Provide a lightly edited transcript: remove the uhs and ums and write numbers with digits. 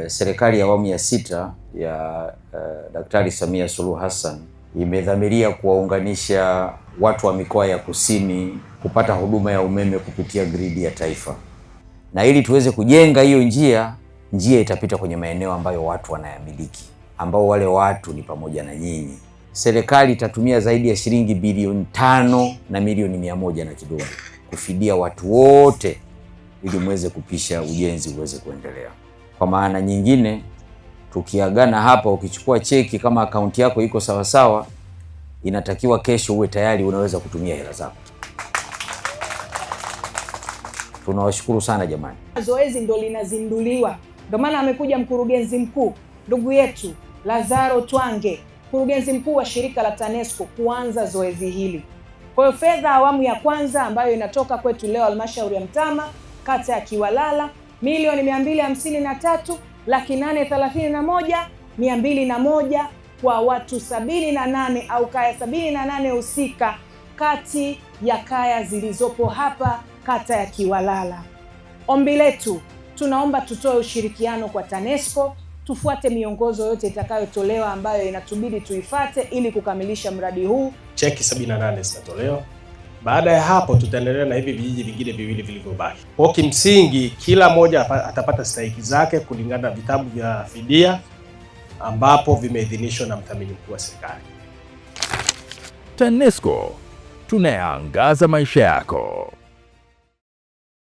Serikali ya awamu ya sita ya Daktari Samia Suluhu Hassan imedhamiria kuwaunganisha watu wa mikoa ya kusini kupata huduma ya umeme kupitia gridi ya taifa. Na ili tuweze kujenga hiyo njia itapita kwenye maeneo ambayo watu wanayamiliki, ambao wale watu ni pamoja na nyinyi. Serikali itatumia zaidi ya shilingi bilioni 5 na milioni 100 na kidogo kufidia watu wote ili muweze kupisha ujenzi uweze kuendelea. Kwa maana nyingine, tukiagana hapa, ukichukua cheki kama akaunti yako iko sawa sawa, inatakiwa kesho uwe tayari unaweza kutumia hela zako. Tunawashukuru sana jamani. Zoezi ndo linazinduliwa. Ndio maana amekuja mkurugenzi mkuu ndugu yetu Lazaro Twange, mkurugenzi mkuu wa shirika la TANESCO, kuanza zoezi hili. Kwa hiyo fedha awamu ya kwanza ambayo inatoka kwetu leo halmashauri ya Mtama kata ya Kiwalala milioni 253,831,201 kwa watu 78 au kaya 78 husika kati ya kaya zilizopo hapa kata ya Kiwalala. Ombi letu, tunaomba tutoe ushirikiano kwa TANESCO, tufuate miongozo yote itakayotolewa ambayo inatubidi tuifuate ili kukamilisha mradi huu. Cheki 78 zitatolewa. Baada ya hapo tutaendelea na hivi vijiji vingine viwili vilivyobaki. Kwa kimsingi kila mmoja atapata stahiki zake kulingana na vitabu vya fidia ambapo vimeidhinishwa na mdhamini mkuu wa serikali. TANESCO, tunayaangaza maisha yako.